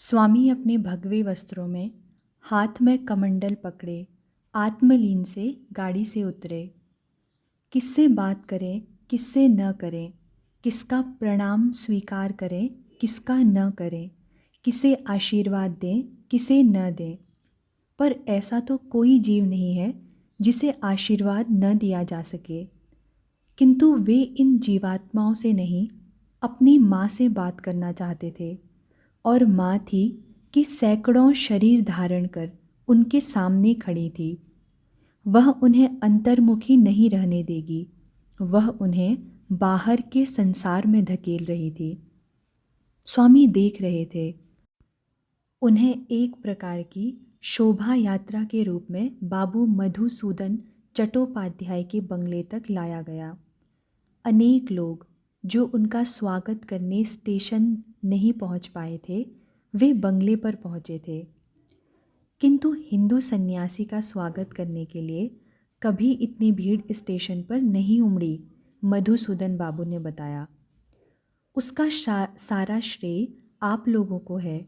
स्वामी अपने भगवे वस्त्रों में, हाथ में कमंडल पकड़े, आत्मलीन से गाड़ी से उतरे। किससे बात करें, किससे न करें, किसका प्रणाम स्वीकार करें, किसका न करें, किसे आशीर्वाद दें, किसे न दें। पर ऐसा तो कोई जीव नहीं है जिसे आशीर्वाद न दिया जा सके। किंतु वे इन जीवात्माओं से नहीं, अपनी माँ से बात करना चाहते थे। और माँ थी कि सैकड़ों शरीर धारण कर उनके सामने खड़ी थी। वह उन्हें अंतर्मुखी नहीं रहने देगी, वह उन्हें बाहर के संसार में धकेल रही थी। स्वामी देख रहे थे। उन्हें एक प्रकार की शोभा यात्रा के रूप में बाबू मधुसूदन चट्टोपाध्याय के बंगले तक लाया गया। अनेक लोग जो उनका स्वागत करने स्टेशन नहीं पहुंच पाए थे, वे बंगले पर पहुंचे थे। किंतु हिंदू सन्यासी का स्वागत करने के लिए कभी इतनी भीड़ स्टेशन पर नहीं उमड़ी, मधुसूदन बाबू ने बताया। उसका सारा श्रेय आप लोगों को है।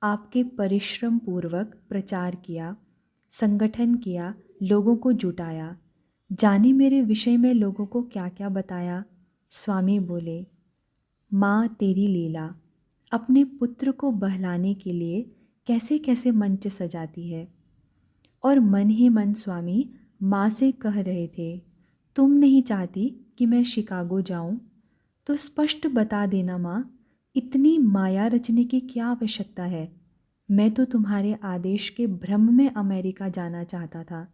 आपके परिश्रम पूर्वक प्रचार किया, संगठन किया, लोगों को जुटाया। जाने मेरे विषय में लोगों को क्या क्या बताया। स्वामी बोले, माँ तेरी लीला अपने पुत्र को बहलाने के लिए कैसे कैसे मंच सजाती है। और मन ही मन स्वामी माँ से कह रहे थे, तुम नहीं चाहती कि मैं शिकागो जाऊं, तो स्पष्ट बता देना माँ, इतनी माया रचने की क्या आवश्यकता है। मैं तो तुम्हारे आदेश के भ्रम में अमेरिका जाना चाहता था।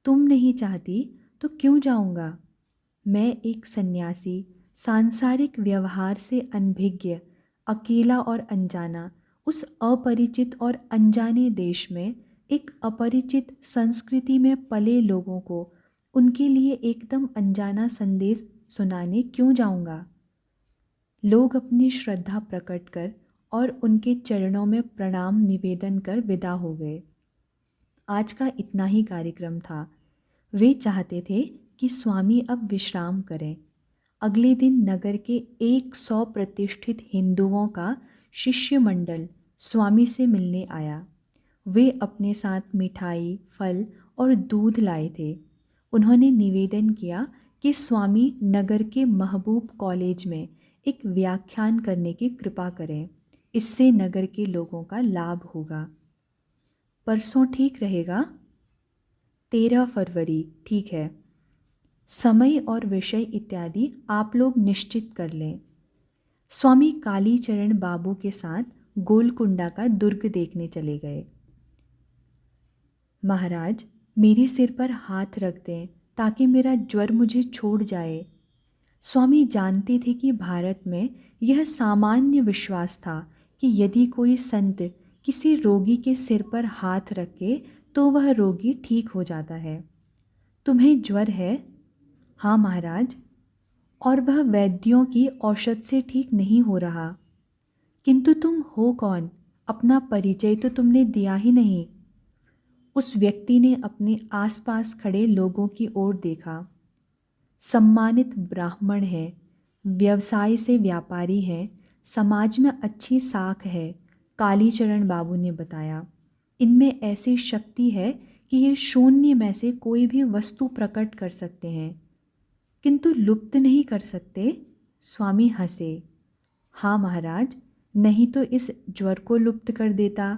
तुम नहीं चाहती तो क्यों जाऊंगा। मैं एक सन्यासी, सांसारिक व्यवहार से अनभिज्ञ, अकेला और अनजाना, उस अपरिचित और अनजाने देश में एक अपरिचित संस्कृति में पले लोगों को उनके लिए एकदम अनजाना संदेश सुनाने क्यों जाऊंगा। लोग अपनी श्रद्धा प्रकट कर और उनके चरणों में प्रणाम निवेदन कर विदा हो गए। आज का इतना ही कार्यक्रम था। वे चाहते थे कि स्वामी अब विश्राम करें। अगले दिन नगर के 100 प्रतिष्ठित हिंदुओं का शिष्य मंडल स्वामी से मिलने आया। वे अपने साथ मिठाई, फल और दूध लाए थे। उन्होंने निवेदन किया कि स्वामी नगर के महबूब कॉलेज में एक व्याख्यान करने की कृपा करें। इससे नगर के लोगों का लाभ होगा। परसों ठीक रहेगा? 13 फरवरी ठीक है। समय और विषय इत्यादि आप लोग निश्चित कर लें। स्वामी कालीचरण बाबू के साथ गोलकुंडा का दुर्ग देखने चले गए। महाराज, मेरे सिर पर हाथ रख दें ताकि मेरा ज्वर मुझे छोड़ जाए। स्वामी जानते थे कि भारत में यह सामान्य विश्वास था कि यदि कोई संत किसी रोगी के सिर पर हाथ रखे तो वह रोगी ठीक हो जाता है। तुम्हें ज्वर है? हाँ महाराज। और वह वैद्यों की औषध से ठीक नहीं हो रहा। किंतु तुम हो कौन? अपना परिचय तो तुमने दिया ही नहीं। उस व्यक्ति ने अपने आसपास खड़े लोगों की ओर देखा। सम्मानित ब्राह्मण है, व्यवसाय से व्यापारी है, समाज में अच्छी साख है, कालीचरण बाबू ने बताया। इनमें ऐसी शक्ति है कि ये शून्य में से कोई भी वस्तु प्रकट कर सकते हैं, किंतु लुप्त नहीं कर सकते। स्वामी हंसे। हाँ महाराज, नहीं तो इस ज्वर को लुप्त कर देता।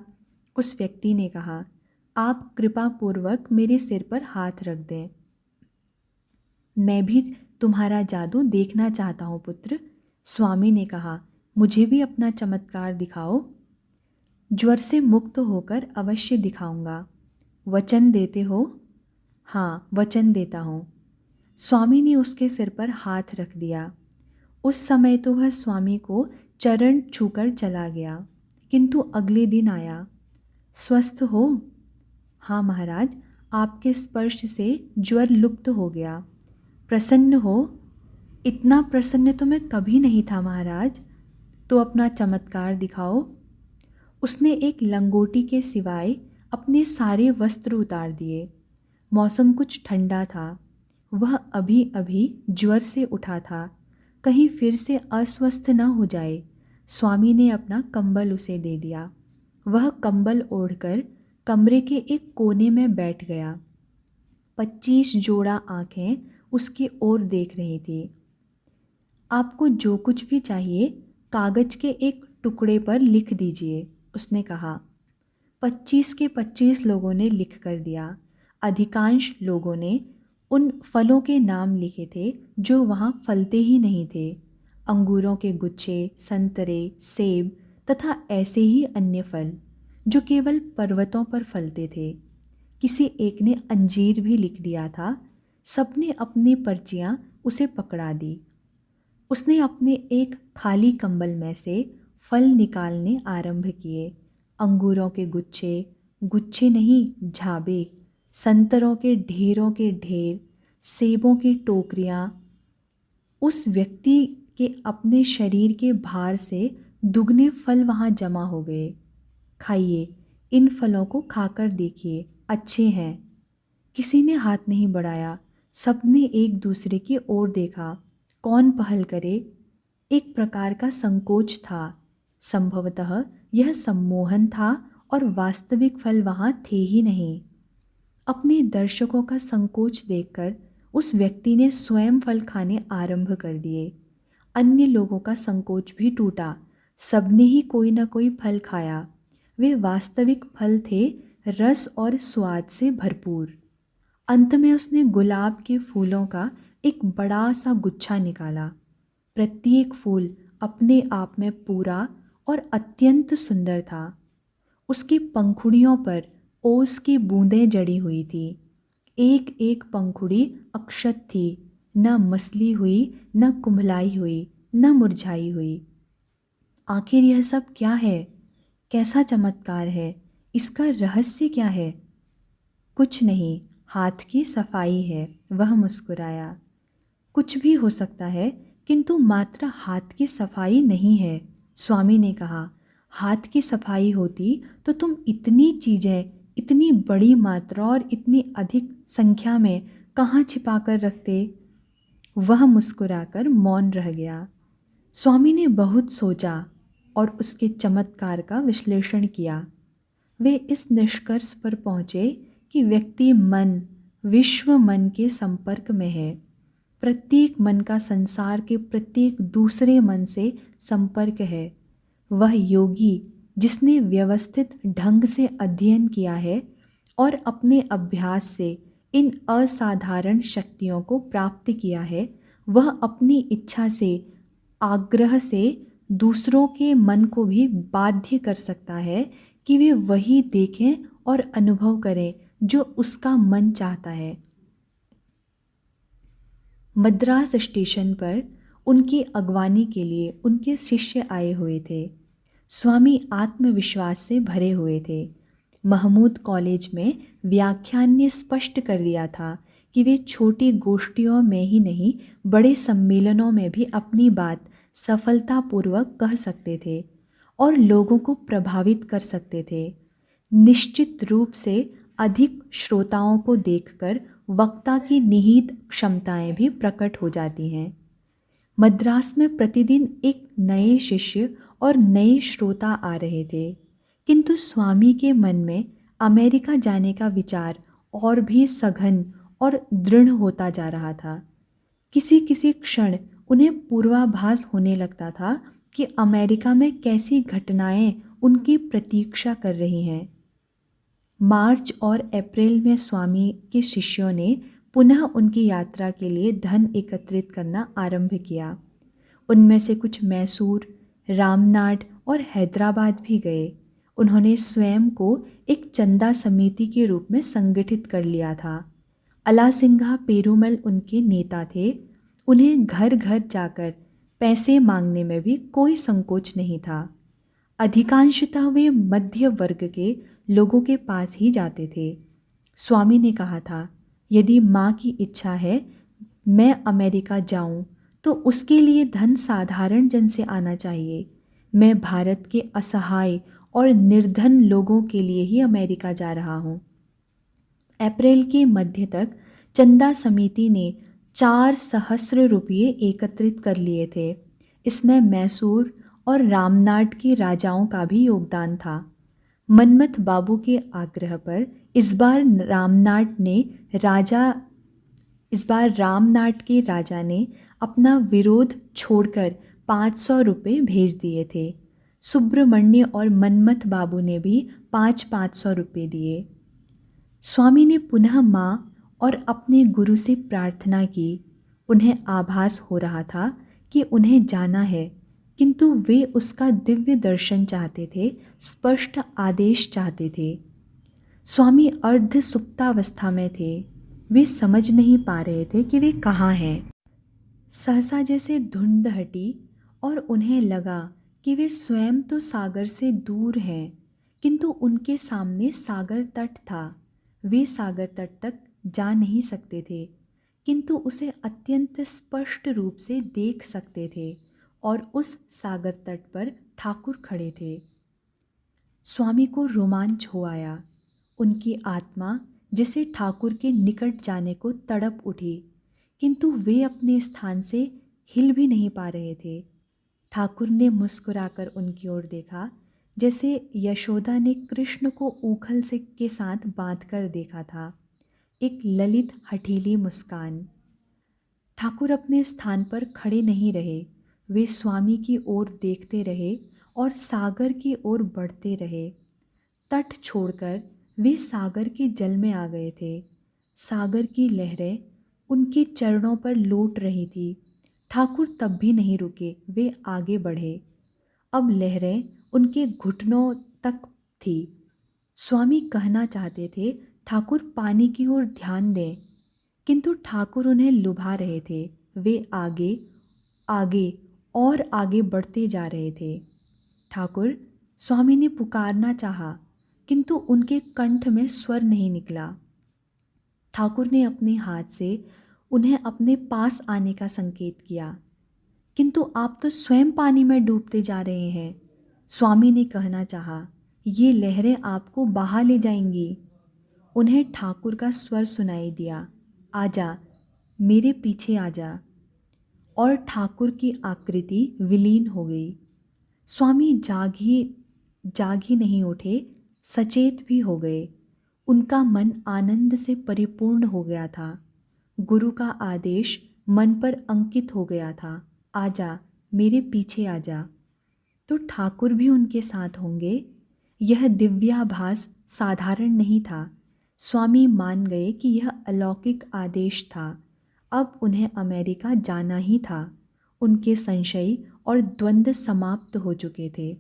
उस व्यक्ति ने कहा, आप कृपा पूर्वक मेरे सिर पर हाथ रख दें। मैं भी तुम्हारा जादू देखना चाहता हूँ पुत्र। स्वामी ने कहा, मुझे भी अपना चमत्कार दिखाओ। ज्वर से मुक्त होकर अवश्य दिखाऊंगा। वचन देते हो? हाँ, वचन देता हूँ। स्वामी ने उसके सिर पर हाथ रख दिया। उस समय तो वह स्वामी को चरण छूकर चला गया, किंतु अगले दिन आया। स्वस्थ हो? हाँ महाराज, आपके स्पर्श से ज्वर लुप्त हो गया। प्रसन्न हो? इतना प्रसन्न तो मैं कभी नहीं था महाराज। तो अपना चमत्कार दिखाओ। उसने एक लंगोटी के सिवाय अपने सारे वस्त्र उतार दिए। मौसम कुछ ठंडा था। वह अभी अभी ज्वर से उठा था, कहीं फिर से अस्वस्थ न हो जाए। स्वामी ने अपना कंबल उसे दे दिया। वह कंबल ओढ़कर कमरे के एक कोने में बैठ गया। 25 जोड़ा आंखें उसकी ओर देख रही थी। आपको जो कुछ भी चाहिए कागज के एक टुकड़े पर लिख दीजिए, उसने कहा। 25 के 25 लोगों ने लिख कर दिया। अधिकांश लोगों ने उन फलों के नाम लिखे थे जो वहाँ फलते ही नहीं थे। अंगूरों के गुच्छे, संतरे, सेब तथा ऐसे ही अन्य फल जो केवल पर्वतों पर फलते थे। किसी एक ने अंजीर भी लिख दिया था। सबने अपनी पर्चियाँ उसे पकड़ा दी। उसने अपने एक खाली कंबल में से फल निकालने आरंभ किए। अंगूरों के गुच्छे, गुच्छे नहीं झाबे, संतरों के ढेरों के ढेर, सेबों की टोकरियाँ। उस व्यक्ति के अपने शरीर के भार से दुगने फल वहाँ जमा हो गए। खाइए, इन फलों को खाकर देखिए, अच्छे हैं। किसी ने हाथ नहीं बढ़ाया। सबने एक दूसरे की ओर देखा। कौन पहल करे? एक प्रकार का संकोच था। संभवतः यह सम्मोहन था और वास्तविक फल वहाँ थे ही नहीं। अपने दर्शकों का संकोच देखकर उस व्यक्ति ने स्वयं फल खाने आरंभ कर दिए। अन्य लोगों का संकोच भी टूटा। सबने ही कोई न कोई फल खाया। वे वास्तविक फल थे, रस और स्वाद से भरपूर। अंत में उसने गुलाब के फूलों का एक बड़ा सा गुच्छा निकाला। प्रत्येक फूल अपने आप में पूरा और अत्यंत सुंदर था। उसकी पंखुड़ियों पर ओस की बूंदें जड़ी हुई थी। एक एक पंखुड़ी अक्षत थी, न मसली हुई, न कुम्हलाई हुई, न मुरझाई हुई। आखिर यह सब क्या है? कैसा चमत्कार है? इसका रहस्य क्या है? कुछ नहीं, हाथ की सफाई है, वह मुस्कुराया। कुछ भी हो सकता है, किंतु मात्र हाथ की सफाई नहीं है, स्वामी ने कहा। हाथ की सफाई होती तो तुम इतनी चीज़ें, इतनी बड़ी मात्रा और इतनी अधिक संख्या में कहाँ छिपा कर रखते? वह मुस्कुराकर मौन रह गया। स्वामी ने बहुत सोचा और उसके चमत्कार का विश्लेषण किया। वे इस निष्कर्ष पर पहुँचे कि व्यक्ति मन, विश्व मन के संपर्क में है। प्रत्येक मन का संसार के प्रत्येक दूसरे मन से संपर्क है। वह योगी जिसने व्यवस्थित ढंग से अध्ययन किया है और अपने अभ्यास से इन असाधारण शक्तियों को प्राप्त किया है, वह अपनी इच्छा से, आग्रह से दूसरों के मन को भी बाध्य कर सकता है कि वे वही देखें और अनुभव करें जो उसका मन चाहता है। मद्रास स्टेशन पर उनकी अगवानी के लिए उनके शिष्य आए हुए थे। स्वामी आत्मविश्वास से भरे हुए थे। महमूद कॉलेज में व्याख्यान ने स्पष्ट कर दिया था कि वे छोटी गोष्ठियों में ही नहीं, बड़े सम्मेलनों में भी अपनी बात सफलतापूर्वक कह सकते थे और लोगों को प्रभावित कर सकते थे। निश्चित रूप से अधिक श्रोताओं को देखकर वक्ता की निहित क्षमताएं भी प्रकट हो जाती हैं। मद्रास में प्रतिदिन एक नए शिष्य और नए श्रोता आ रहे थे, किंतु स्वामी के मन में अमेरिका जाने का विचार और भी सघन और दृढ़ होता जा रहा था। किसी किसी क्षण उन्हें पूर्वाभास होने लगता था कि अमेरिका में कैसी घटनाएं उनकी प्रतीक्षा कर रही हैं। मार्च और अप्रैल में स्वामी के शिष्यों ने पुनः उनकी यात्रा के लिए धन एकत्रित करना आरंभ किया। उनमें से कुछ मैसूर, रामनाड और हैदराबाद भी गए। उन्होंने स्वयं को एक चंदा समिति के रूप में संगठित कर लिया था। अलासिंघा पेरूमल उनके नेता थे। उन्हें घर घर जाकर पैसे मांगने में भी कोई संकोच नहीं था। अधिकांशतः वे मध्य वर्ग के लोगों के पास ही जाते थे। स्वामी ने कहा था, यदि माँ की इच्छा है मैं अमेरिका जाऊं, तो उसके लिए धन साधारण जन से आना चाहिए। मैं भारत के असहाय और निर्धन लोगों के लिए ही अमेरिका जा रहा हूँ। अप्रैल के मध्य तक चंदा समिति ने 4 सहस्र रुपये एकत्रित कर लिए थे। इसमें मैसूर और रामनाड के राजाओं का भी योगदान था। मनमथ बाबू के आग्रह पर इस बार रामनाट के राजा ने अपना विरोध छोड़कर 500 रुपये भेज दिए थे। सुब्रमण्य और मनमथ बाबू ने भी 500 रुपये दिए। स्वामी ने पुनः माँ और अपने गुरु से प्रार्थना की। उन्हें आभास हो रहा था कि उन्हें जाना है, किंतु वे उसका दिव्य दर्शन चाहते थे, स्पष्ट आदेश चाहते थे। स्वामी अर्ध सुप्तावस्था में थे। वे समझ नहीं पा रहे थे कि वे कहाँ हैं। सहसा जैसे धुंध हटी और उन्हें लगा कि वे स्वयं तो सागर से दूर हैं, किंतु उनके सामने सागर तट था। वे सागर तट तक जा नहीं सकते थे, किंतु उसे अत्यंत स्पष्ट रूप से देख सकते थे और उस सागर तट पर ठाकुर खड़े थे। स्वामी को रोमांच हो आया। उनकी आत्मा जैसे ठाकुर के निकट जाने को तड़प उठी, किंतु वे अपने स्थान से हिल भी नहीं पा रहे थे। ठाकुर ने मुस्कुराकर उनकी ओर देखा, जैसे यशोदा ने कृष्ण को ऊखल से के साथ बांधकर देखा था। एक ललित हठीली मुस्कान। ठाकुर अपने स्थान पर खड़े नहीं रहे। वे स्वामी की ओर देखते रहे और सागर की ओर बढ़ते रहे। तट छोड़कर वे सागर के जल में आ गए थे। सागर की लहरें उनके चरणों पर लौट रही थी। ठाकुर तब भी नहीं रुके, वे आगे बढ़े। अब लहरें उनके घुटनों तक थी। स्वामी कहना चाहते थे, ठाकुर पानी की ओर ध्यान दें, किंतु ठाकुर उन्हें लुभा रहे थे। वे आगे आगे और आगे बढ़ते जा रहे थे। ठाकुर, स्वामी ने पुकारना चाहा, किंतु उनके कंठ में स्वर नहीं निकला। ठाकुर ने अपने हाथ से उन्हें अपने पास आने का संकेत किया, किंतु आप तो स्वयं पानी में डूबते जा रहे हैं। स्वामी ने कहना चाहा, ये लहरें आपको बहा ले जाएंगी। उन्हें ठाकुर का स्वर सुनाई दिया, आजा, मेरे पीछे आजा। और ठाकुर की आकृति विलीन हो गई। स्वामी जाग ही नहीं उठे, सचेत भी हो गए। उनका मन आनंद से परिपूर्ण हो गया था। गुरु का आदेश मन पर अंकित हो गया था, आजा, मेरे पीछे आजा। तो ठाकुर भी उनके साथ होंगे। यह दिव्याभास साधारण नहीं था। स्वामी मान गए कि यह अलौकिक आदेश था। अब उन्हें अमेरिका जाना ही था। उनके संशय और द्वंद्व समाप्त हो चुके थे।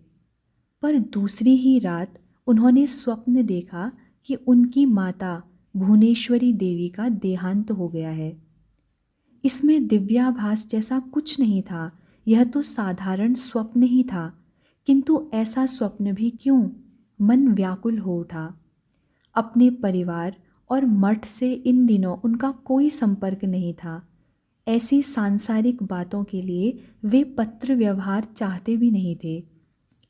पर दूसरी ही रात उन्होंने स्वप्न देखा कि उनकी माता भुवनेश्वरी देवी का देहांत हो गया है। इसमें दिव्याभास जैसा कुछ नहीं था, यह तो साधारण स्वप्न ही था। किंतु ऐसा स्वप्न भी क्यों? मन व्याकुल हो उठा। अपने परिवार और मठ से इन दिनों उनका कोई संपर्क नहीं था। ऐसी सांसारिक बातों के लिए वे पत्र व्यवहार चाहते भी नहीं थे।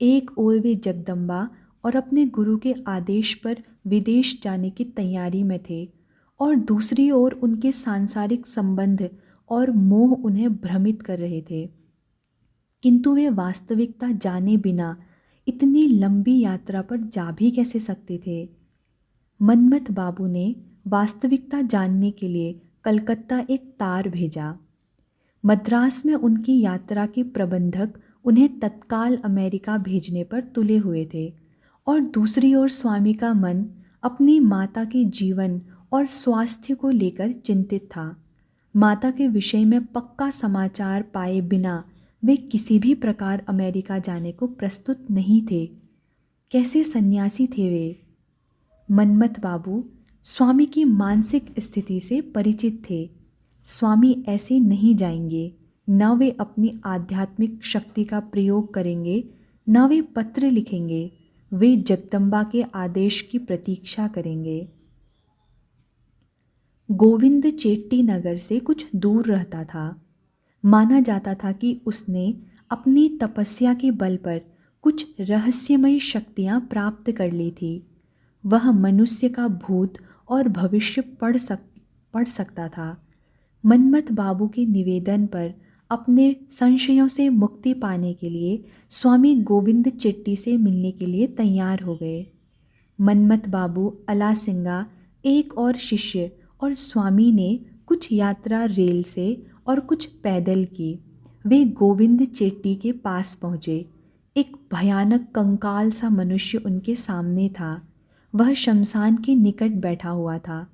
एक ओर वे जगदम्बा और अपने गुरु के आदेश पर विदेश जाने की तैयारी में थे, और दूसरी ओर उनके सांसारिक संबंध और मोह उन्हें भ्रमित कर रहे थे। किंतु वे वास्तविकता जाने बिना इतनी लंबी यात्रा पर जा भी कैसे सकते थे? मनमथ बाबू ने वास्तविकता जानने के लिए कलकत्ता एक तार भेजा। मद्रास में उनकी यात्रा के प्रबंधक उन्हें तत्काल अमेरिका भेजने पर तुले हुए थे, और दूसरी ओर स्वामी का मन अपनी माता के जीवन और स्वास्थ्य को लेकर चिंतित था। माता के विषय में पक्का समाचार पाए बिना वे किसी भी प्रकार अमेरिका जाने को प्रस्तुत नहीं थे। कैसे सन्यासी थे वे? मनमथ बाबू स्वामी की मानसिक स्थिति से परिचित थे। स्वामी ऐसे नहीं जाएंगे। न वे अपनी आध्यात्मिक शक्ति का प्रयोग करेंगे, न वे पत्र लिखेंगे। वे जगदम्बा के आदेश की प्रतीक्षा करेंगे। गोविंद चेट्टी नगर से कुछ दूर रहता था। माना जाता था कि उसने अपनी तपस्या के बल पर कुछ रहस्यमय शक्तियाँ प्राप्त कर ली थी। वह मनुष्य का भूत और भविष्य पढ़ सकता था। मनमथ बाबू के निवेदन पर अपने संशयों से मुक्ति पाने के लिए स्वामी गोविंद चेट्टी से मिलने के लिए तैयार हो गए। मनमथ बाबू, अलासिंगा, एक और शिष्य और स्वामी ने कुछ यात्रा रेल से और कुछ पैदल की। वे गोविंद चेट्टी के पास पहुँचे। एक भयानक कंकाल सा मनुष्य उनके सामने था। वह शमशान के निकट बैठा हुआ था।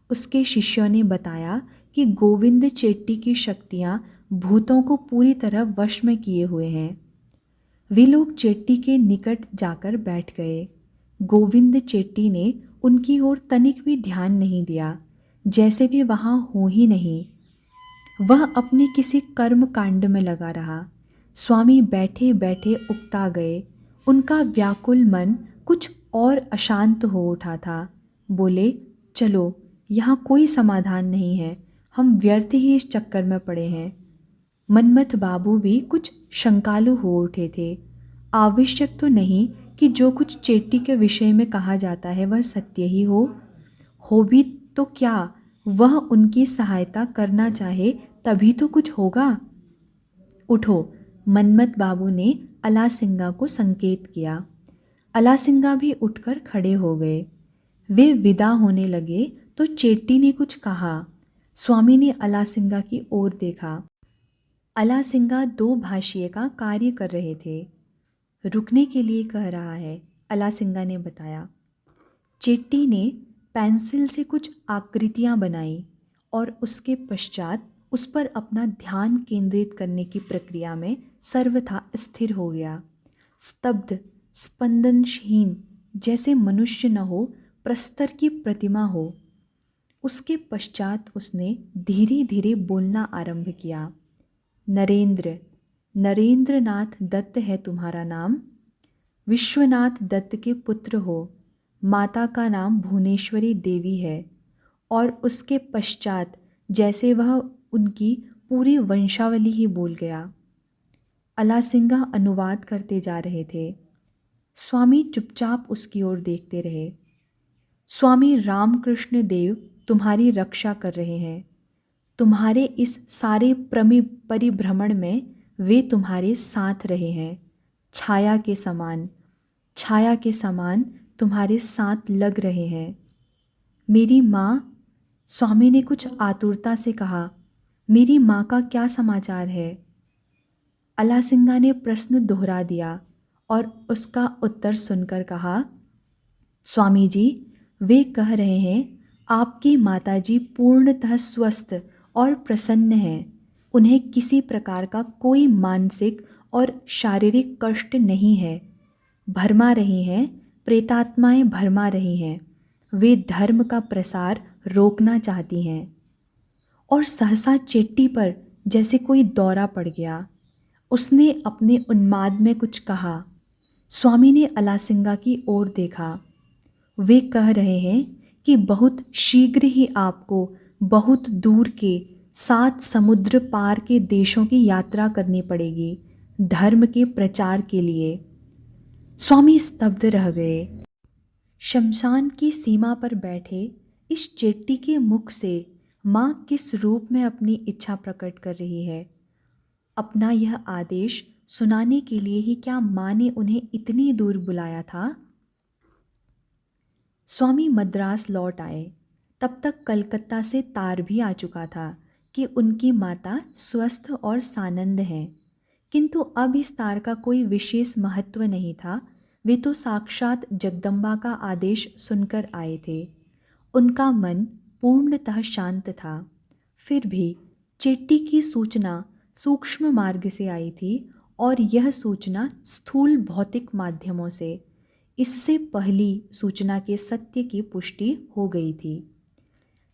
उसके शिष्यों ने बताया कि गोविंद चेट्टी की शक्तियाँ भूतों को पूरी तरह वश में किए हुए हैं। वे लोग चेट्टी के निकट जाकर बैठ गए। गोविंद चेट्टी ने उनकी ओर तनिक भी ध्यान नहीं दिया, जैसे वे वहाँ हो ही नहीं। वह अपने किसी कर्म कांड में लगा रहा। स्वामी बैठे बैठे उकता गए। उनका व्याकुल मन कुछ और अशांत हो उठा था। बोले, चलो, यहाँ कोई समाधान नहीं है, हम व्यर्थ ही इस चक्कर में पड़े हैं। मनमथ बाबू भी कुछ शंकालु हो उठे थे। आवश्यक तो नहीं कि जो कुछ चेट्टी के विषय में कहा जाता है वह सत्य ही हो भी तो क्या वह उनकी सहायता करना चाहे तभी तो कुछ होगा। उठो, मनमथ बाबू ने अलासिंगा को संकेत किया। अलासिंगा भी उठकर खड़े हो गए। वे विदा होने लगे तो चेट्टी ने कुछ कहा। स्वामी ने अलासिंगा की ओर देखा। अलासिंगा दो भाषिए का कार्य कर रहे थे। रुकने के लिए कह रहा है, अलासिंगा ने बताया। चेट्टी ने पेंसिल से कुछ आकृतियाँ बनाई और उसके पश्चात उस पर अपना ध्यान केंद्रित करने की प्रक्रिया में सर्वथा स्थिर हो गया। स्तब्ध, स्पंदनहीन, जैसे मनुष्य न हो, प्रस्तर की प्रतिमा हो। उसके पश्चात उसने धीरे धीरे बोलना आरंभ किया। नरेंद्र, नरेंद्रनाथ दत्त है तुम्हारा नाम। विश्वनाथ दत्त के पुत्र हो। माता का नाम भुवनेश्वरी देवी है। और उसके पश्चात जैसे वह उनकी पूरी वंशावली ही बोल गया। अलासिंगा अनुवाद करते जा रहे थे। स्वामी चुपचाप उसकी ओर देखते रहे। स्वामी रामकृष्ण देव तुम्हारी रक्षा कर रहे हैं। तुम्हारे इस सारे परिभ्रमण में वे तुम्हारे साथ रहे हैं। छाया के समान, छाया के समान तुम्हारे साथ लग रहे हैं। मेरी माँ, स्वामी ने कुछ आतुरता से कहा, मेरी माँ का क्या समाचार है? अलासिंगा ने प्रश्न दोहरा दिया और उसका उत्तर सुनकर कहा, स्वामी जी, वे कह रहे हैं आपकी माताजी पूर्णतः स्वस्थ और प्रसन्न हैं। उन्हें किसी प्रकार का कोई मानसिक और शारीरिक कष्ट नहीं है। भरमा रही हैं, प्रेतात्माएं भरमा रही हैं। वे धर्म का प्रसार रोकना चाहती हैं। और सहसा चेट्टी पर जैसे कोई दौरा पड़ गया। उसने अपने उन्माद में कुछ कहा। स्वामी ने अलासिंगा की ओर देखा। वे कह रहे हैं कि बहुत शीघ्र ही आपको बहुत दूर के 7 समुद्र पार के देशों की यात्रा करनी पड़ेगी धर्म के प्रचार के लिए। स्वामी स्तब्ध रह गए। शमशान की सीमा पर बैठे इस चेट्टी के मुख से माँ किस रूप में अपनी इच्छा प्रकट कर रही है? अपना यह आदेश सुनाने के लिए ही क्या माँ ने उन्हें इतनी दूर बुलाया था? स्वामी मद्रास लौट आए। तब तक कलकत्ता से तार भी आ चुका था कि उनकी माता स्वस्थ और सानंद हैं। किंतु अब इस तार का कोई विशेष महत्व नहीं था। वे तो साक्षात जगदम्बा का आदेश सुनकर आए थे। उनका मन पूर्णतः शांत था। फिर भी चेट्टी की सूचना सूक्ष्म मार्ग से आई थी और यह सूचना स्थूल भौतिक माध्यमों से। इससे पहली सूचना के सत्य की पुष्टि हो गई थी।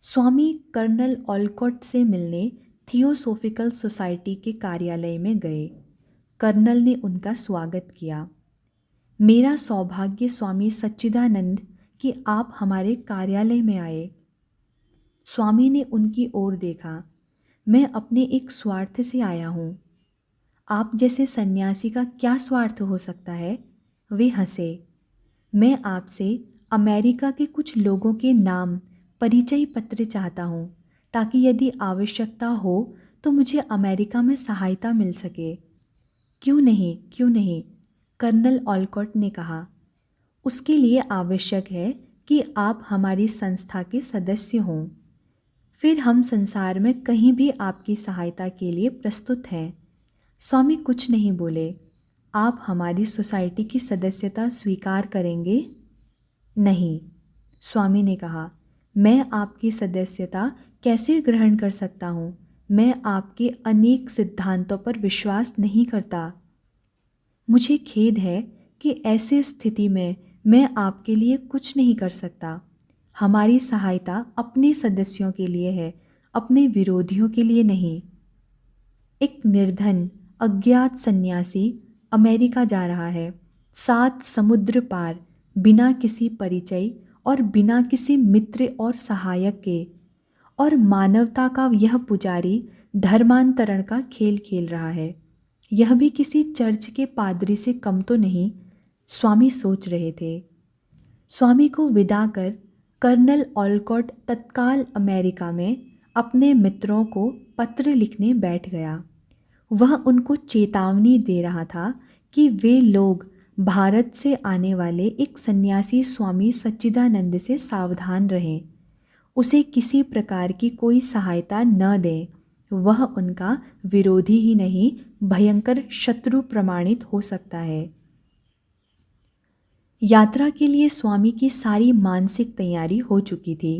स्वामी कर्नल ऑलकॉट से मिलने थियोसोफिकल सोसाइटी के कार्यालय में गए। कर्नल ने उनका स्वागत किया। मेरा सौभाग्य स्वामी सच्चिदानंद कि आप हमारे कार्यालय में आए। स्वामी ने उनकी ओर देखा। मैं अपने एक स्वार्थ से आया हूँ। आप जैसे सन्यासी का क्या स्वार्थ हो सकता है? वे हंसे। मैं आपसे अमेरिका के कुछ लोगों के नाम, परिचय पत्र चाहता हूँ ताकि यदि आवश्यकता हो तो मुझे अमेरिका में सहायता मिल सके। क्यों नहीं, क्यों नहीं, कर्नल ऑलकॉट ने कहा। उसके लिए आवश्यक है कि आप हमारी संस्था के सदस्य हों। फिर हम संसार में कहीं भी आपकी सहायता के लिए प्रस्तुत हैं। स्वामी कुछ नहीं बोले। आप हमारी सोसाइटी की सदस्यता स्वीकार करेंगे? नहीं, स्वामी ने कहा। मैं आपकी सदस्यता कैसे ग्रहण कर सकता हूँ? मैं आपके अनेक सिद्धांतों पर विश्वास नहीं करता। मुझे खेद है कि ऐसी स्थिति में मैं आपके लिए कुछ नहीं कर सकता। हमारी सहायता अपने सदस्यों के लिए है, अपने विरोधियों के लिए नहीं। एक निर्धन अज्ञात सन्यासी अमेरिका जा रहा है, 7 समुद्र पार, बिना किसी परिचय और बिना किसी मित्र और सहायक के। और मानवता का यह पुजारी धर्मांतरण का खेल खेल रहा है। यह भी किसी चर्च के पादरी से कम तो नहीं, स्वामी सोच रहे थे। स्वामी को विदा कर कर्नल ऑलकॉट तत्काल अमेरिका में अपने मित्रों को पत्र लिखने बैठ गया। वह उनको चेतावनी दे रहा था कि वे लोग भारत से आने वाले एक सन्यासी स्वामी सच्चिदानंद से सावधान रहें। उसे किसी प्रकार की कोई सहायता न दें। वह उनका विरोधी ही नहीं, भयंकर शत्रु प्रमाणित हो सकता है। यात्रा के लिए स्वामी की सारी मानसिक तैयारी हो चुकी थी।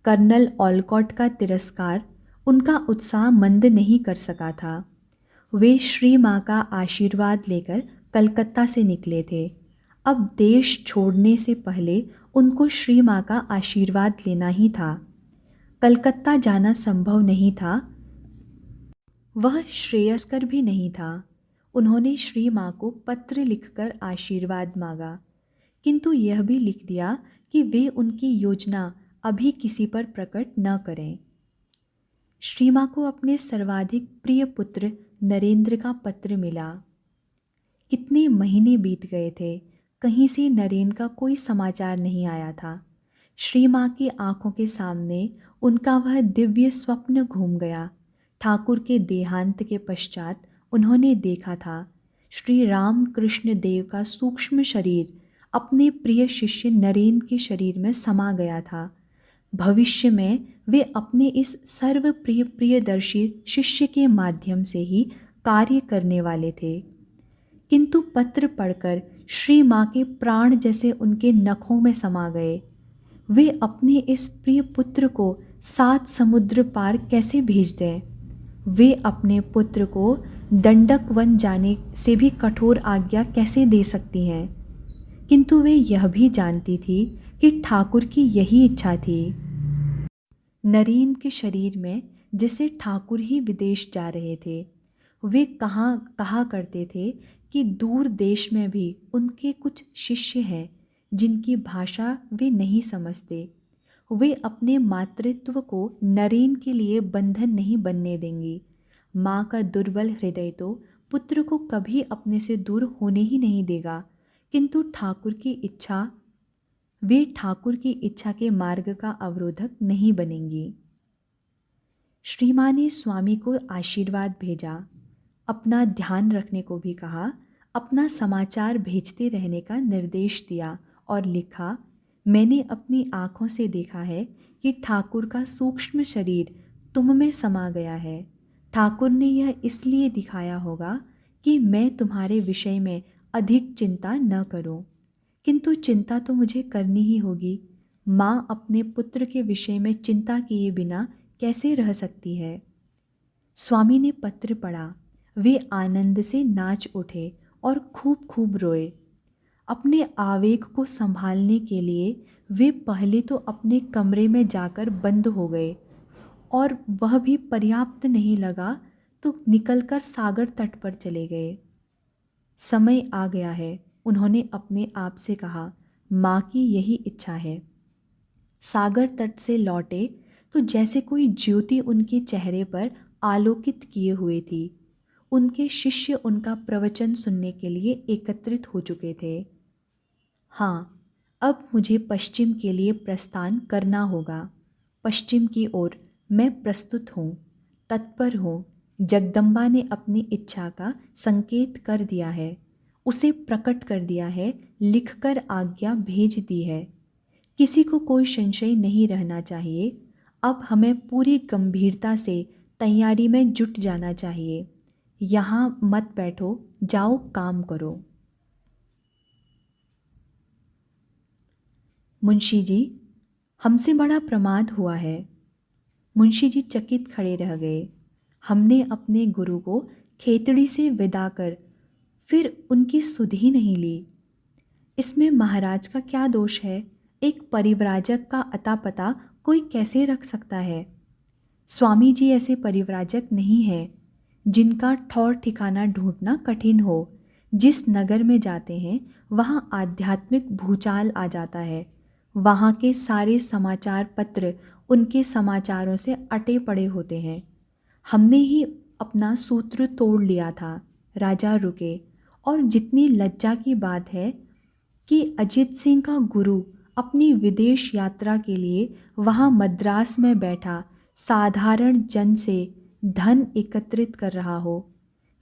कर्नल ऑलकॉट का तिरस्कार उनका उत्साह मंद नहीं कर सका था। वे श्री माँ का आशीर्वाद लेकर कलकत्ता से निकले थे। अब देश छोड़ने से पहले उनको श्री माँ का आशीर्वाद लेना ही था। कलकत्ता जाना संभव नहीं था, वह श्रेयस्कर भी नहीं था। उन्होंने श्री माँ को पत्र लिखकर आशीर्वाद मांगा, किंतु यह भी लिख दिया कि वे उनकी योजना अभी किसी पर प्रकट न करें। श्री माँ को अपने सर्वाधिक प्रिय पुत्र नरेंद्र का पत्र मिला। कितने महीने बीत गए थे, कहीं से नरेंद्र का कोई समाचार नहीं आया था। श्री माँ की आंखों के सामने उनका वह दिव्य स्वप्न घूम गया। ठाकुर के देहांत के पश्चात उन्होंने देखा था श्री राम कृष्ण देव का सूक्ष्म शरीर अपने प्रिय शिष्य नरेंद्र के शरीर में समा गया था। भविष्य में वे अपने इस सर्व प्रियदर्शी शिष्य के माध्यम से ही कार्य करने वाले थे। किंतु पत्र पढ़कर श्री माँ के प्राण जैसे उनके नखों में समा गए। वे अपने इस प्रिय पुत्र को 7 समुद्र पार कैसे भेज दें? वे अपने पुत्र को दंडक वन जाने से भी कठोर आज्ञा कैसे दे सकती हैं? किंतु वे यह भी जानती थी कि ठाकुर की यही इच्छा थी। नरेंद्र के शरीर में जैसे ठाकुर ही विदेश जा रहे थे। वे कहा करते थे कि दूर देश में भी उनके कुछ शिष्य हैं जिनकी भाषा वे नहीं समझते। वे अपने मातृत्व को नरेंद्र के लिए बंधन नहीं बनने देंगी। माँ का दुर्बल हृदय तो पुत्र को कभी अपने से दूर होने ही नहीं देगा, किंतु वे ठाकुर की इच्छा के मार्ग का अवरोधक नहीं बनेंगी। श्री माँ ने स्वामी को आशीर्वाद भेजा, अपना ध्यान रखने को भी कहा, अपना समाचार भेजते रहने का निर्देश दिया और लिखा, मैंने अपनी आँखों से देखा है कि ठाकुर का सूक्ष्म शरीर तुम में समा गया है। ठाकुर ने यह इसलिए दिखाया होगा कि मैं तुम्हारे विषय में अधिक चिंता न करूं, किंतु चिंता तो मुझे करनी ही होगी। माँ अपने पुत्र के विषय में चिंता किए बिना कैसे रह सकती है? स्वामी ने पत्र पढ़ा। वे आनंद से नाच उठे और खूब खूब रोए। अपने आवेग को संभालने के लिए वे पहले तो अपने कमरे में जाकर बंद हो गए, और वह भी पर्याप्त नहीं लगा तो निकलकर सागर तट पर चले गए। समय आ गया है, उन्होंने अपने आप से कहा, माँ की यही इच्छा है। सागर तट से लौटे तो जैसे कोई ज्योति उनके चेहरे पर आलोकित किए हुए थी। उनके शिष्य उनका प्रवचन सुनने के लिए एकत्रित हो चुके थे। हाँ, अब मुझे पश्चिम के लिए प्रस्थान करना होगा। पश्चिम की ओर मैं प्रस्तुत हूँ, तत्पर हूँ। जगदम्बा ने अपनी इच्छा का संकेत कर दिया है। उसे प्रकट कर दिया है, लिखकर आज्ञा भेज दी है। किसी को कोई संशय नहीं रहना चाहिए। अब हमें पूरी गंभीरता से तैयारी में जुट जाना चाहिए। यहाँ मत बैठो, जाओ काम करो। मुंशी जी, हमसे बड़ा प्रमाद हुआ है। मुंशी जी चकित खड़े रह गए। हमने अपने गुरु को खेतड़ी से विदा कर फिर उनकी सुध ही नहीं ली। इसमें महाराज का क्या दोष है? एक परिव्राजक का अता पता कोई कैसे रख सकता है? स्वामी जी ऐसे परिव्राजक नहीं हैं जिनका ठौर ठिकाना ढूंढना कठिन हो। जिस नगर में जाते हैं वहाँ आध्यात्मिक भूचाल आ जाता है। वहाँ के सारे समाचार पत्र उनके समाचारों से अटे पड़े होते हैं। हमने ही अपना सूत्र तोड़ लिया था। राजा रुके। और जितनी लज्जा की बात है कि अजित सिंह का गुरु अपनी विदेश यात्रा के लिए वहाँ मद्रास में बैठा साधारण जन से धन एकत्रित कर रहा हो।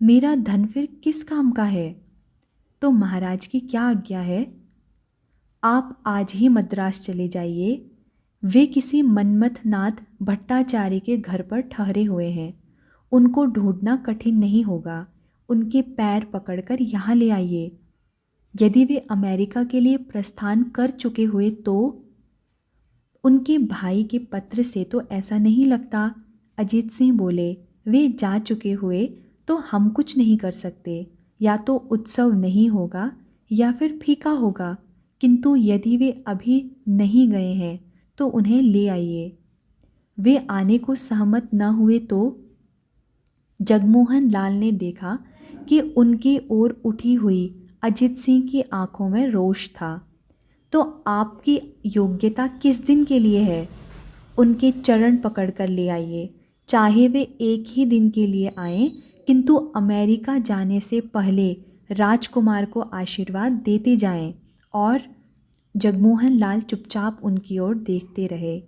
मेरा धन फिर किस काम का है? तो महाराज की क्या आज्ञा है? आप आज ही मद्रास चले जाइए। वे किसी मन्मथनाथ भट्टाचार्य के घर पर ठहरे हुए हैं। उनको ढूंढना कठिन नहीं होगा। उनके पैर पकड़कर यहाँ ले आइए। यदि वे अमेरिका के लिए प्रस्थान कर चुके हुए तो? उनके भाई के पत्र से तो ऐसा नहीं लगता। अजीत सिंह बोले, वे जा चुके हुए तो हम कुछ नहीं कर सकते। या तो उत्सव नहीं होगा या फिर फीका होगा। किंतु यदि वे अभी नहीं गए हैं तो उन्हें ले आइए। वे आने को सहमत न हुए तो? जगमोहन लाल ने देखा कि उनकी ओर उठी हुई अजित सिंह की आंखों में रोष था। तो आपकी योग्यता किस दिन के लिए है? उनके चरण पकड़कर ले आइए। चाहे वे एक ही दिन के लिए आएं, किंतु अमेरिका जाने से पहले राजकुमार को आशीर्वाद देते जाएं। और जगमोहन लाल चुपचाप उनकी ओर देखते रहे।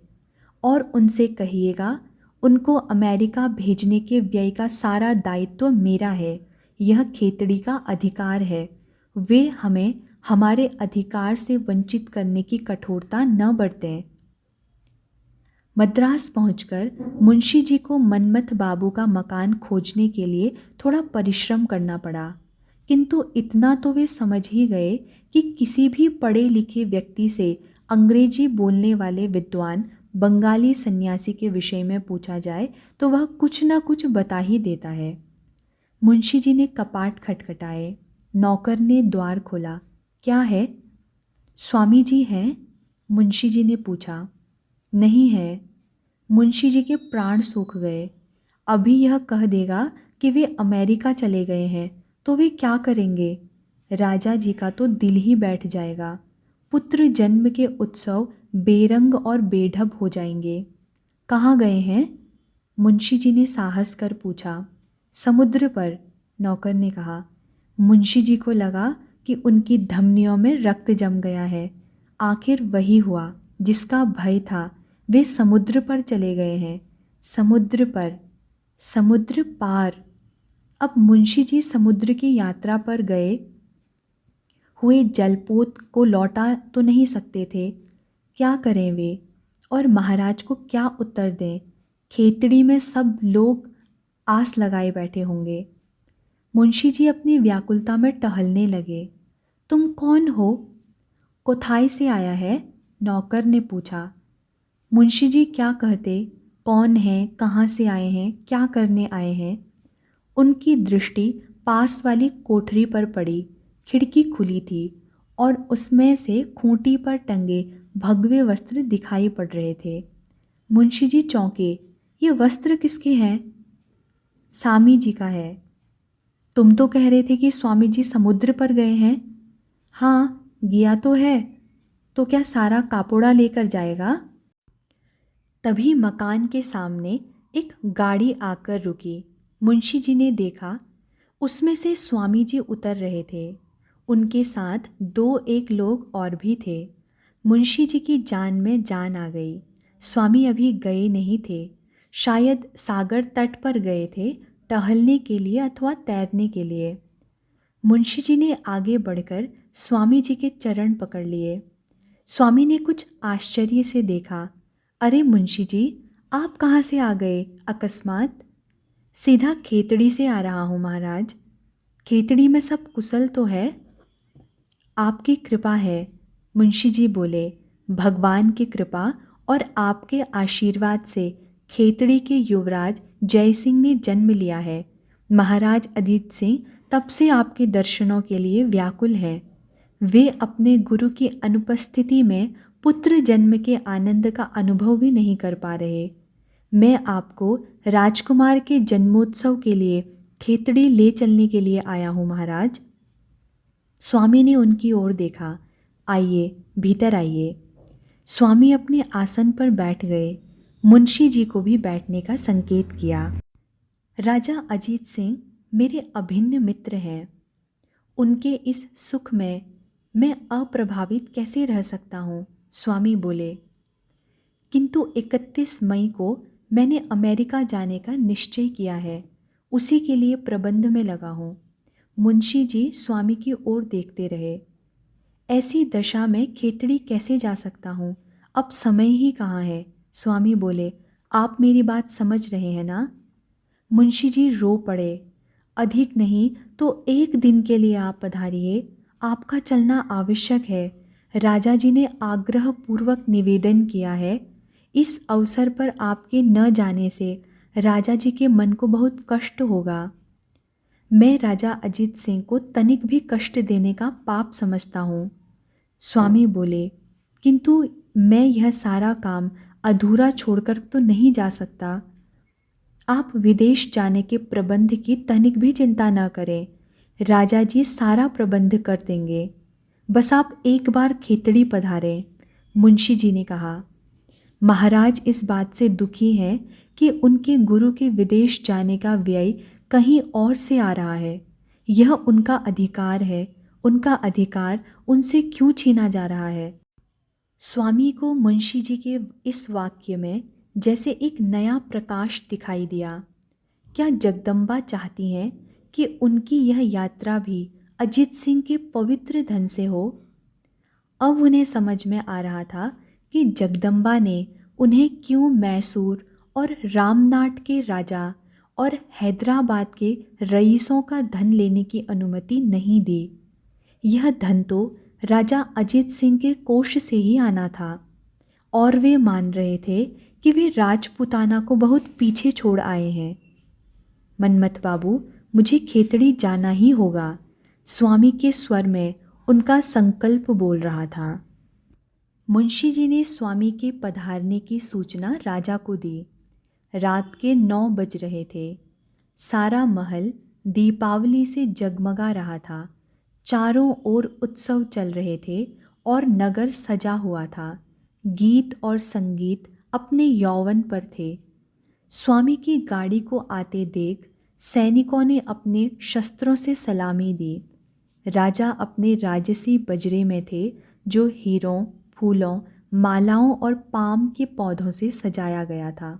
और उनसे कहिएगा, उनको अमेरिका भेजने के व्यय का सारा दायित्व मेरा है। यह खेतड़ी का अधिकार है। वे हमें हमारे अधिकार से वंचित करने की कठोरता न बरतें। मद्रास पहुंचकर मुंशी जी को मन्मथ बाबू का मकान खोजने के लिए थोड़ा परिश्रम करना पड़ा। किंतु इतना तो वे समझ ही गए कि किसी भी पढ़े लिखे व्यक्ति से अंग्रेजी बोलने वाले विद्वान बंगाली सन्यासी के विषय में पूछा जाए तो वह कुछ न कुछ बता ही देता है। मुंशी जी ने कपाट खटखटाए। नौकर ने द्वार खोला। क्या है? स्वामी जी हैं? मुंशी जी ने पूछा। नहीं है। मुंशी जी के प्राण सूख गए। अभी यह कह देगा कि वे अमेरिका चले गए हैं तो वे क्या करेंगे? राजा जी का तो दिल ही बैठ जाएगा। पुत्र जन्म के उत्सव बेरंग और बेढब हो जाएंगे। कहाँ गए हैं? मुंशी जी ने साहस कर पूछा। समुद्र पर, नौकर ने कहा। मुंशी जी को लगा कि उनकी धमनियों में रक्त जम गया है। आखिर वही हुआ जिसका भय था। वे समुद्र पर चले गए हैं। समुद्र पर, समुद्र पार। अब मुंशी जी समुद्र की यात्रा पर गए हुए जलपोत को लौटा तो नहीं सकते थे। क्या करें वे? और महाराज को क्या उत्तर दें? खेतड़ी में सब लोग आस लगाए बैठे होंगे। मुंशी जी अपनी व्याकुलता में टहलने लगे। तुम कौन हो? कोथाई से आया है, नौकर ने पूछा। मुंशी जी क्या कहते? कौन हैं, कहाँ से आए हैं, क्या करने आए हैं? उनकी दृष्टि पास वाली कोठरी पर पड़ी। खिड़की खुली थी और उसमें से खूंटी पर टंगे भगवे वस्त्र दिखाई पड़ रहे थे। मुंशी जी चौंके। ये वस्त्र किसके हैं? स्वामी जी का है। तुम तो कह रहे थे कि स्वामी जी समुद्र पर गए हैं। हाँ, गया तो है। तो क्या सारा कापोड़ा लेकर जाएगा? तभी मकान के सामने एक गाड़ी आकर रुकी। मुंशी जी ने देखा, उसमें से स्वामी जी उतर रहे थे। उनके साथ दो एक लोग और भी थे। मुंशी जी की जान में जान आ गई। स्वामी अभी गए नहीं थे। शायद सागर तट पर गए थे, टहलने के लिए अथवा तैरने के लिए। मुंशी जी ने आगे बढ़कर स्वामी जी के चरण पकड़ लिए। स्वामी ने कुछ आश्चर्य से देखा। अरे मुंशी जी, आप कहाँ से आ गए अकस्मात? सीधा खेतड़ी से आ रहा हूँ महाराज। खेतड़ी में सब कुशल तो है? आपकी कृपा है, मुंशी जी बोले। भगवान की कृपा और आपके आशीर्वाद से खेतड़ी के युवराज जय सिंह ने जन्म लिया है। महाराज अजीत सिंह तब से आपके दर्शनों के लिए व्याकुल हैं। वे अपने गुरु की अनुपस्थिति में पुत्र जन्म के आनंद का अनुभव भी नहीं कर पा रहे। मैं आपको राजकुमार के जन्मोत्सव के लिए खेतड़ी ले चलने के लिए आया हूँ महाराज। स्वामी ने उनकी ओर देखा। आइए, भीतर आइए। स्वामी अपने आसन पर बैठ गए। मुंशी जी को भी बैठने का संकेत किया। राजा अजीत सिंह मेरे अभिन्न मित्र हैं। उनके इस सुख में मैं अप्रभावित कैसे रह सकता हूँ? स्वामी बोले। किंतु 31 मई को मैंने अमेरिका जाने का निश्चय किया है। उसी के लिए प्रबंध में लगा हूँ। मुंशी जी स्वामी की ओर देखते रहे। ऐसी दशा में खेतड़ी कैसे जा सकता हूँ? अब समय ही कहाँ है? स्वामी बोले। आप मेरी बात समझ रहे हैं ना? मुंशी जी रो पड़े। अधिक नहीं तो 1 दिन के लिए आप पधारिए। आपका चलना आवश्यक है। राजा जी ने आग्रहपूर्वक निवेदन किया है। इस अवसर पर आपके न जाने से राजा जी के मन को बहुत कष्ट होगा। मैं राजा अजीत सिंह को तनिक भी कष्ट देने का पाप समझता हूँ। स्वामी बोले। किंतु मैं यह सारा काम अधूरा छोड़कर तो नहीं जा सकता। आप विदेश जाने के प्रबंध की तनिक भी चिंता न करें। राजा जी सारा प्रबंध कर देंगे। बस आप एक बार खेतड़ी पधारें। मुंशी जी ने कहा। महाराज इस बात से दुखी हैं कि उनके गुरु के विदेश जाने का व्यय कहीं और से आ रहा है। यह उनका अधिकार है। उनका अधिकार उनसे क्यों छीना जा रहा है? स्वामी को मुंशी जी के इस वाक्य में जैसे एक नया प्रकाश दिखाई दिया। क्या जगदम्बा चाहती हैं कि उनकी यह यात्रा भी अजीत सिंह के पवित्र धन से हो? अब उन्हें समझ में आ रहा था कि जगदम्बा ने उन्हें क्यों मैसूर और रामनाट के राजा और हैदराबाद के रईसों का धन लेने की अनुमति नहीं दी। यह धन तो राजा अजीत सिंह के कोष से ही आना था और वे मान रहे थे कि वे राजपुताना को बहुत पीछे छोड़ आए हैं। मनमथ बाबू, मुझे खेतड़ी जाना ही होगा। स्वामी के स्वर में उनका संकल्प बोल रहा था। मुंशी जी ने स्वामी के पधारने की सूचना राजा को दी। रात के 9 बज रहे थे। सारा महल दीपावली से जगमगा रहा था। चारों ओर उत्सव चल रहे थे और नगर सजा हुआ था। गीत और संगीत अपने यौवन पर थे। स्वामी की गाड़ी को आते देख सैनिकों ने अपने शस्त्रों से सलामी दी। राजा अपने राजसी बजरे में थे, जो हीरों, फूलों, मालाओं और पाम के पौधों से सजाया गया था।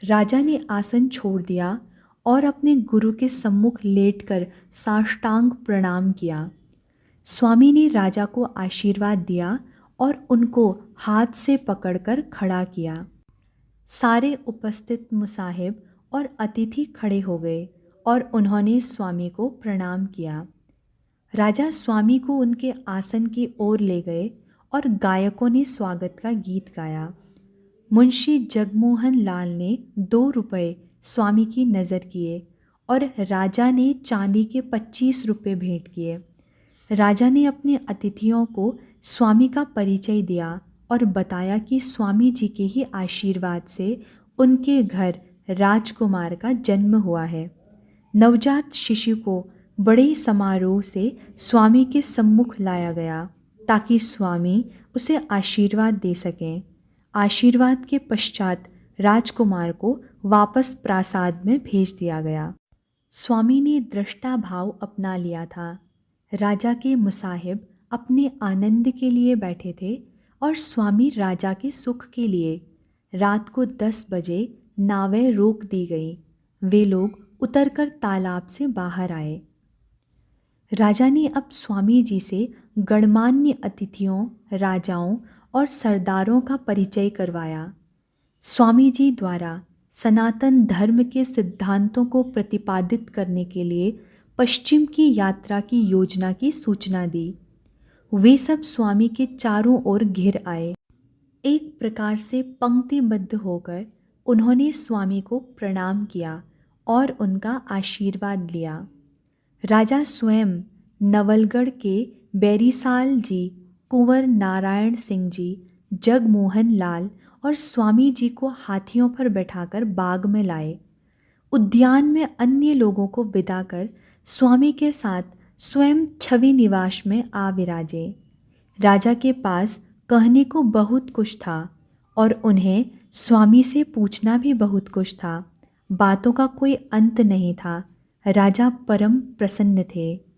राजा ने आसन छोड़ दिया और अपने गुरु के सम्मुख लेटकर साष्टांग प्रणाम किया। स्वामी ने राजा को आशीर्वाद दिया और उनको हाथ से पकड़कर खड़ा किया। सारे उपस्थित मुसाहिब और अतिथि खड़े हो गए और उन्होंने स्वामी को प्रणाम किया। राजा स्वामी को उनके आसन की ओर ले गए और गायकों ने स्वागत का गीत गाया। मुंशी जगमोहन लाल ने 2 रुपये स्वामी की नज़र किए और राजा ने चांदी के 25 रुपये भेंट किए। राजा ने अपने अतिथियों को स्वामी का परिचय दिया और बताया कि स्वामी जी के ही आशीर्वाद से उनके घर राजकुमार का जन्म हुआ है। नवजात शिशु को बड़े समारोह से स्वामी के सम्मुख लाया गया ताकि स्वामी उसे आशीर्वाद दे सकें। आशीर्वाद के पश्चात राजकुमार को वापस प्रासाद में भेज दिया गया। स्वामी ने दृष्टा भाव अपना लिया था। राजा के मुसाहिब अपने आनंद के लिए बैठे थे और स्वामी राजा के सुख के लिए। रात को 10 बजे नावें रोक दी गई। वे लोग उतरकर तालाब से बाहर आए। राजा ने अब स्वामी जी से गणमान्य अतिथियों, राजाओं और सरदारों का परिचय करवाया। स्वामी जी द्वारा सनातन धर्म के सिद्धांतों को प्रतिपादित करने के लिए पश्चिम की यात्रा की योजना की सूचना दी। वे सब स्वामी के चारों ओर घिर आए। एक प्रकार से पंक्तिबद्ध होकर उन्होंने स्वामी को प्रणाम किया और उनका आशीर्वाद लिया। राजा स्वयं नवलगढ़ के बैरीसाल जी, कुंवर नारायण सिंह जी, जगमोहन लाल और स्वामी जी को हाथियों पर बैठाकर बाग में लाए। उद्यान में अन्य लोगों को विदा कर स्वामी के साथ स्वयं छवि निवास में आ विराजे। राजा के पास कहने को बहुत कुछ था और उन्हें स्वामी से पूछना भी बहुत कुछ था। बातों का कोई अंत नहीं था। राजा परम प्रसन्न थे।